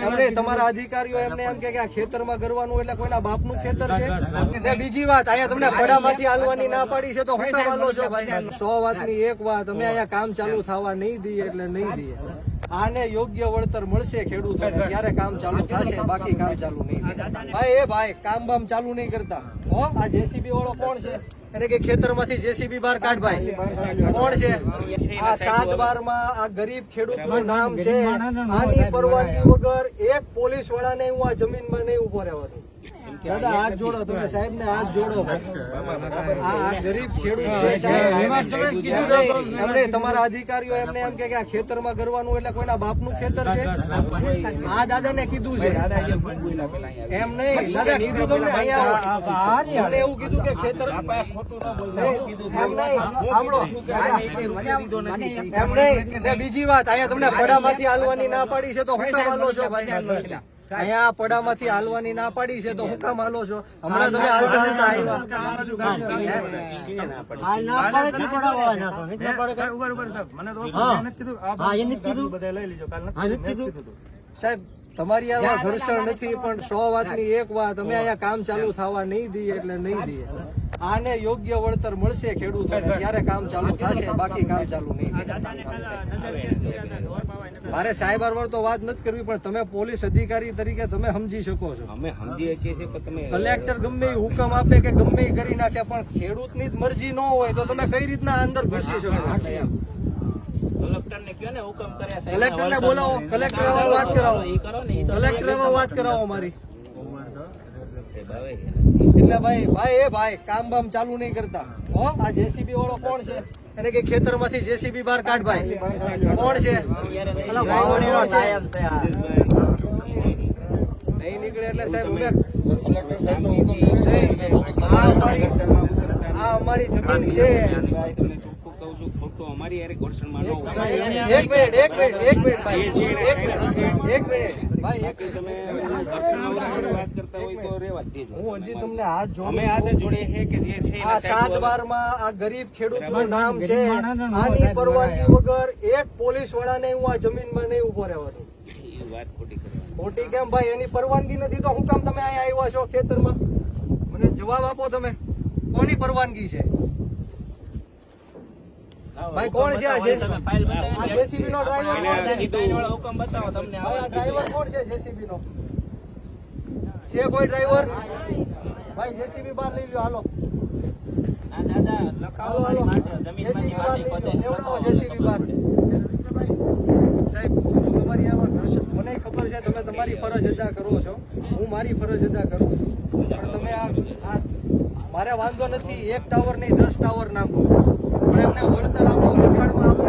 એમને તમારા અધિકારીઓ એમને એમ કે આ ખેતરમાં કરવાનું એટલે કોઈના બાપનું ખેતર છે. બીજી વાત, અહીંયા તમને પડામાંથી હાલવાની ના પાડી છે તો હું કામ હાલો છો ભાઈ? 100 વાતની એક વાત, અમે અહીંયા કામ ચાલુ થવા નહીં દઈએ એટલે નહીં દઈએ. આને યોગ્ય વળતર મળશે ખેડૂતોને ત્યારે કામ ચાલુ થશે, બાકી કામ ચાલુ નહીં થાય. ભાઈ એ ભાઈ કામ બામ ચાલુ નહીં કરતા હો. આ જેસીબી વાળો કોણ છે? એને કે ખેતરમાંથી જેસીબી બહાર કાઢ ભાઈ. કોણ છે આ? 7/12 માં આ ગરીબ ખેડૂતનું નામ છે. આની પરવાનગી વગર એક પોલીસ વાળાને હું આ જમીનમાં નહીં ઉભો રહેવા દઉં. દાદા હાથ જોડો, તમે સાહેબ ને હાથ જોડો. આ ગરીબ ખેડૂત છે સાહેબ. એમને તમારા અધિકારીઓ એમને એમ કે આ ખેતરમાં કરવાનું એટલે કોઈના બાપનું ખેતર છે. આ દાદા ને કીધું છે એમ નહીં. દાદા કીધું તમને અહીંયા એમને એવું કીધું કે ખેતર એમ નહીં. સાંભળો એમ નહીં. બીજી વાત, અહીંયા તમને પડામાંથી હાલવાની ના પાડી છે તો હું કામ હાલો છો ભાઈ? અહીંયા પડામાંથી હાલવાની ના પાડી છે તો હું કામ હાલો છો? હમણાં તમે હાલતા હાલતા આવ્યા. સાહેબ તમારી આમાં ઘર્ષણ નથી, પણ 100 વાતની એક વાત, અમે અહીંયા કામ ચાલુ થવા નહીં દઈએ એટલે નહીં દઈએ. આને યોગ્ય વળતર મળશે ખેડૂતોને ત્યારે કામ ચાલુ થશે, બાકી કામ ચાલુ નહીં થાય. મારે સાહેબ હારવાર તો વાત નથી કરવી, પણ તમે પોલીસ અધિકારી તરીકે તમે સમજી શકો છો. અમે સમજીએ છીએ પણ તમે કલેક્ટર ગમે એ હુકમ આપે કે ગમે એ કરી નાખે, પણ ખેડૂતની જ મરજી ન હોય તો તમે કઈ રીતના અંદર ઘૂસી શકો? કલેક્ટર ને બોલાવો, કલેક્ટર વાત કરાવો, કલેક્ટર વાત કરાવો મારી. એટલે ભાઈ એ ભાઈ કામ બામ ચાલુ નહીં કરતા હો. આ જેસીબી વાળો કોણ છે? એને કે ખેતરમાંથી જેસીબી બહાર કાઢ ભાઈ. કોણ છે? નહીં નીકળે એટલે સાહેબ આ અમારી જમીન છે. અમારી યાર ઘર્ષણમાં ન એક મિનિટ ભાઈ, તમે ઘર્ષણ વાત કરતા હોય તો રેવા દેજો. હું હજી તમને હાથ જોડું. અમે હાથ જોડે છે કે જે છે આ 7/12 માં આ ગરીબ ખેડૂતનું નામ છે. આની પરવાનગી વગર એક પોલીસ વાળાને હું આ જમીનમાં નહીં ઉભો રહેવા દઉં. એ વાત ખોટી કરે. ખોટી કેમ ભાઈ? એની પરવાનગી નથી તો હું કામ તમે અહીંયા આવ્યા છો ખેતરમાં? મને જવાબ આપો તમે. કોની પરવાનગી છે ભાઈ? કોણ છે આ જેસીબી નો ડ્રાઈવર? હુકમ બતાવો તમને. આ ડ્રાઈવર કોણ છે જેસીબી નો? છે કોઈ ડ્રાઈવર? ભાઈ જેસીબી બહાર લઈ લ્યો, હાલો. જેસીબી બહાર. સાહેબ હું તમારી આમાં ઘર્ષણ, મને ખબર છે તમે તમારી ફરજ અદા કરો છો, હું મારી ફરજ અદા કરું છું, પણ તમે આ મારે વાંધો નથી. 1 ટાવર નહીં 10 ટાવર નાખો, પણ એમને વળતર આપો, લખાણમાં આપો.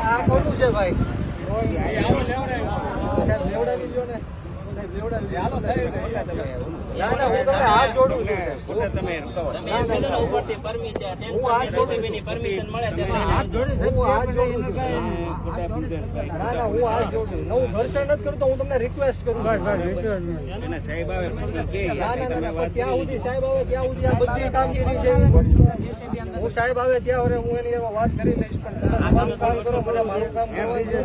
આ કોનું છે ભાઈ? સાહેબ લેવડાવી લ્યો ને. સાહેબ લેવડાવી લ્યો. ના ના હું તમને હાથ જોડું છું. હું હાથ જોડું છું. પરમિશન મળે હું હાથ જોડું છું. ના ના હું હાથ જોડું છું. હું ઘર્ષણ નથી કરતો, હું તમને રિક્વેસ્ટ કરું છું. એના સાહેબ આવે પછી કે ના ના ના ત્યાં સુધી સાહેબ આવે ત્યાં સુધી આ બધી કામગીરી છે. હું સાહેબ આવે ત્યાં હું એની વાત કરી લઈશ, પણ તમે તમારું કામ કરો, મને મારું કામ કરવું છે.